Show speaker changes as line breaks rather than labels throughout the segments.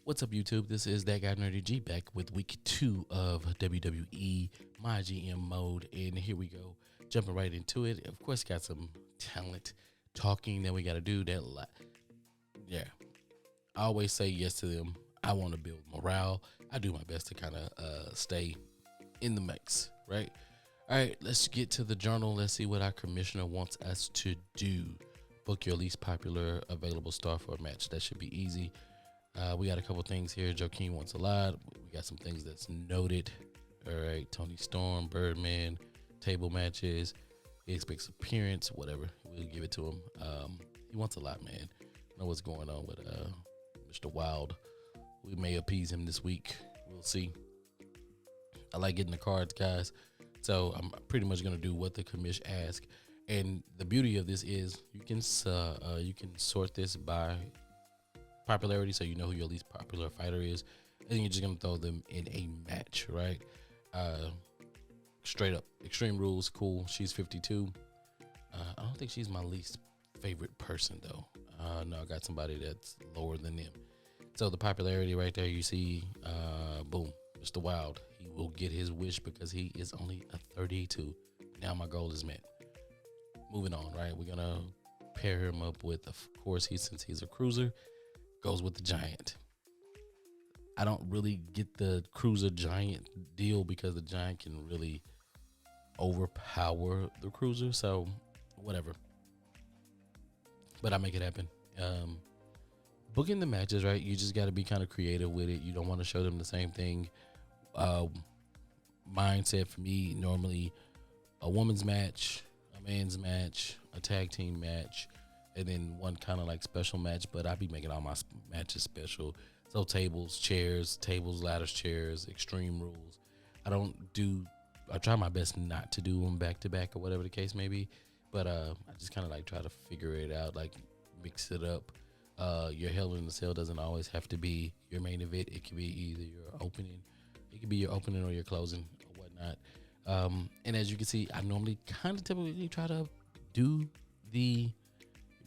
What's up, YouTube? This is That Guy Nerdy G back with week 2 of WWE MyGM Mode, and here we go, jumping right into it. Of course, got some talent talking that we got to do. I always say yes to them. I want to build morale. I do my best to kind of stay in the mix, right? All right, let's get to the journal. Let's see what our commissioner wants us to do. Book your least popular available star for a match. That should be easy. We got a couple things here. Joaquin wants a lot. We got some things that's noted. All right, Tony Storm, Birdman, table matches. He expects appearance, whatever. We'll give it to him. He wants a lot, man. I know what's going on with Mr. Wild. We may appease him this week. We'll see. I like getting the cards, guys. So I'm pretty much gonna do what the commish asks. And the beauty of this is you can sort this by popularity, so you know who your least popular fighter is, and you're just gonna throw them in a match, right? Straight up, Extreme Rules, cool. She's 52. I don't think she's my least favorite person though. No, I got somebody that's lower than them. So the popularity right there, you see, boom, Mr. Wild. He will get his wish because he is only a 32. Now my goal is met. Moving on, right? We're gonna pair him up with, of course, since he's a cruiser, goes with the Giant. I don't really get the cruiser Giant deal because the Giant can really overpower the cruiser, so whatever. But I make it happen. Booking the matches, right? You just got to be kind of creative with it. You don't want to show them the same thing. Mindset for me, normally a woman's match, a man's match, a tag team match, and then one kind of like special match, but I be making all my matches special. So tables, chairs, ladders, chairs, Extreme Rules. I try my best not to do them back to back or whatever the case may be, but I just kind of like try to figure it out, like mix it up. Your Hell in the Cell doesn't always have to be your main event. It can be either your opening, or your closing or whatnot. And as you can see, I normally kind of typically try to do the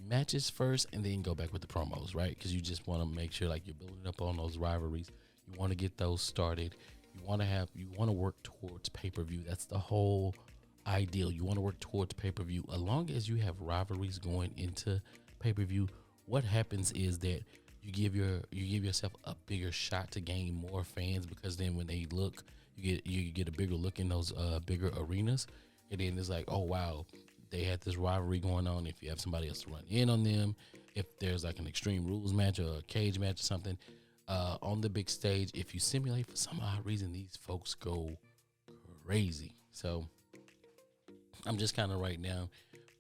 matches first and then go back with the promos, right? Because you just want to make sure like you're building up on those rivalries. You want to get those started. You want to work towards pay-per-view. That's the whole ideal. You want to work towards pay-per-view. As long as you have rivalries going into pay-per-view, what happens is that you give yourself a bigger shot to gain more fans, because then when they look, you get a bigger look in those bigger arenas, and then it's like, oh wow, they had this rivalry going on. If you have somebody else to run in on them, if there's like an Extreme Rules match or a cage match or something on the big stage, if you simulate, for some odd reason, these folks go crazy. So I'm just kind of right now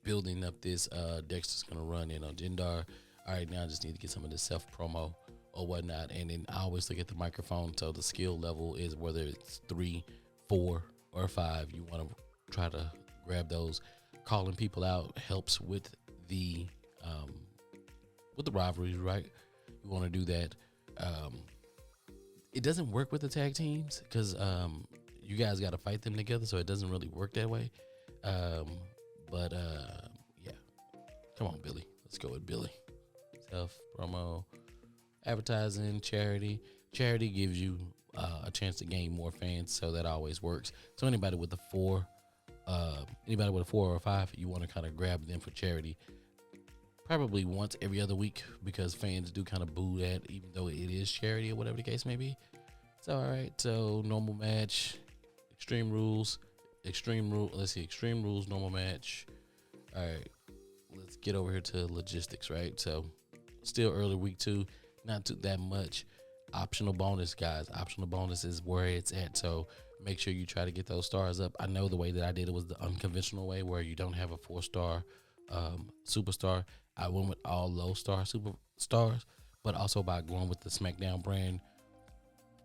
building up this. Dexter's gonna run in on Jindar. All right, now I just need to get some of this self promo or whatnot, and then I always look at the microphone. So the skill level is whether it's 3, 4, or 5. You want to try to grab those. Calling people out helps with the rivalries, right? You want to do that. It doesn't work with the tag teams because you guys got to fight them together, so it doesn't really work that way. But yeah, come on, Billy. Let's go with Billy. Self promo, advertising, charity. Charity gives you a chance to gain more fans, so that always works. So anybody with a 4 or a 5, you want to kind of grab them for charity. Probably once every other week, because fans do kind of boo that, even though it is charity or whatever the case may be. So all right, so normal match, Extreme Rules, let's see, Extreme Rules, normal match. All right, let's get over here to logistics, right? So still early week 2, not too that much. Optional bonus, guys. Optional bonus is where it's at. So make sure you try to get those stars up. I know the way that I did it was the unconventional way, where you don't have a 4-star superstar. I went with all low-star superstars, but also by going with the SmackDown brand.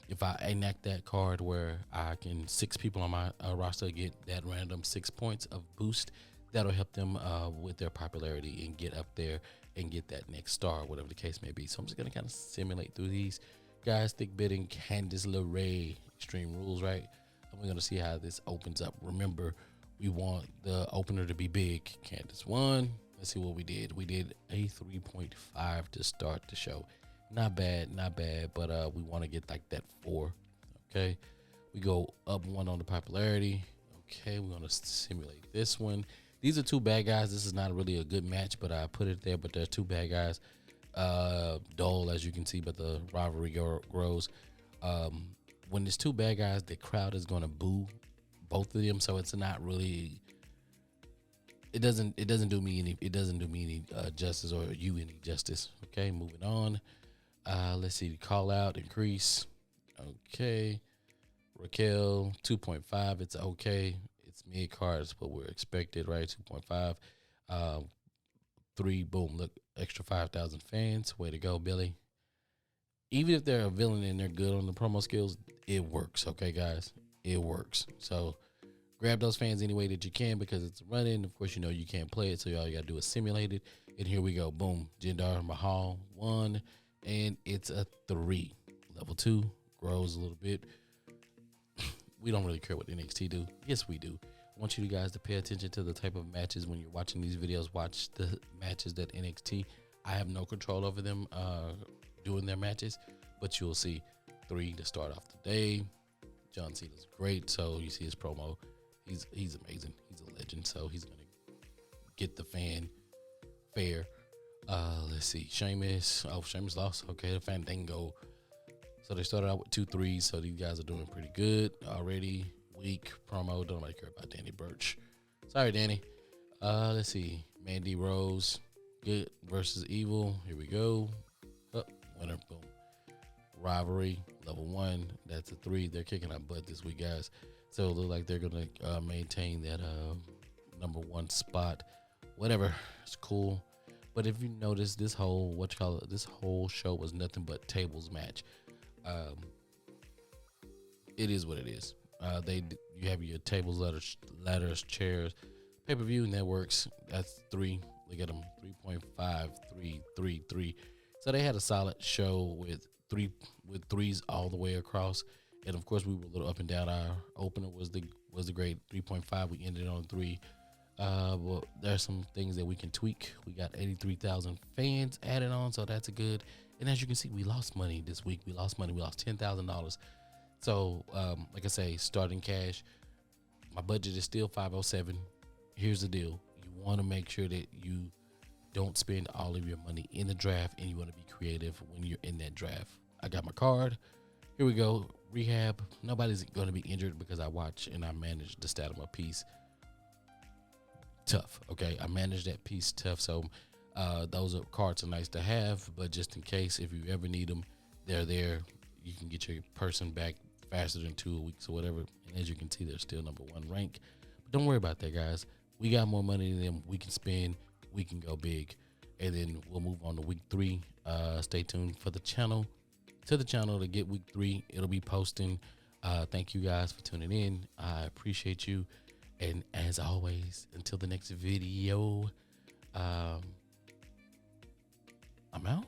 If I enact that card where I can 6 people on my roster get that random 6 points of boost, that'll help them with their popularity and get up there and get that next star, whatever the case may be. So I'm just going to kind of simulate through these guys. Thick bidding, Candice LeRae, Extreme Rules, right? And we're going to see how this opens up. Remember, we want the opener to be big. Candice won. Let's see what we did. We did a 3.5 to start the show. Not bad, not bad. But we want to get like that 4. Okay, we go up 1 on the popularity. Okay, we're gonna simulate this one. These are 2 bad guys. This is not really a good match, but I put it there. But they're 2 bad guys. Dull as you can see, but the rivalry grows. When there's 2 bad guys, the crowd is gonna boo both of them. So it's not really. It doesn't do me any justice or you any justice. Okay, moving on. Let's see the call out increase. Okay, Raquel 2.5. It's okay. It's mid cards, what we're expected, right? 2.5. 3. Boom. Look, extra 5,000 fans. Way to go, Billy. Even if they're a villain and they're good on the promo skills, it works. Okay, guys, it works. So grab those fans any way that you can because it's running. Of course, you can't play it, so all you gotta do is simulate it. And here we go. Boom. Jinder Mahal 1, and it's a 3. Level 2 grows a little bit. We don't really care what NXT do. Yes, we do. I want you guys to pay attention to the type of matches when you're watching these videos. Watch the matches that NXT. I have no control over them doing their matches, but you'll see 3 to start off the day. John Cena's great, so you see his promo. He's amazing. He's a legend, so he's gonna get the fan fair. Let's see, Sheamus. Oh, Sheamus lost. Okay, the Fandango. So they started out with 2 3s. So these guys are doing pretty good already. Weak promo. Don't nobody care about Danny Burch. Sorry, Danny. Let's see, Mandy Rose, good versus Evil. Here we go. Winner. Boom. Rivalry level 1. That's a 3. They're kicking our butt this week, guys. So it looks like they're gonna maintain that number 1 spot. Whatever, it's cool. But if you notice, this whole this whole show was nothing but tables match. It is what it is. You have your tables, ladders, chairs, pay-per-view networks. That's 3. Look at them, 3.5, 3, 3, 3. So they had a solid show with 3s all the way across. And of course, we were a little up and down. Our opener was the great 3.5. We ended on 3. Well, there's some things that we can tweak. We got 83,000 fans added on, so that's a good. And as you can see, we lost money this week. We lost money. We lost $10,000. So, like I say, starting cash. My budget is still 507. Here's the deal: you want to make sure that you don't spend all of your money in the draft, and you want to be creative when you're in that draft. I got my card. Here we go. Rehab. Nobody's going to be injured because I watch and I manage the stat of my piece. Tough. Okay, I manage that piece tough. So those cards are nice to have, but just in case, if you ever need them, they're there. You can get your person back faster than 2 weeks or whatever. And as you can see, they're still number 1 rank. But don't worry about that, guys. We got more money than them. We can spend. We can go big. And then we'll move on to week 3. Stay tuned for the channel. To the channel to get week 3. It'll be posting. Thank you guys for tuning in. I appreciate you. And as always, until the next video, I'm out.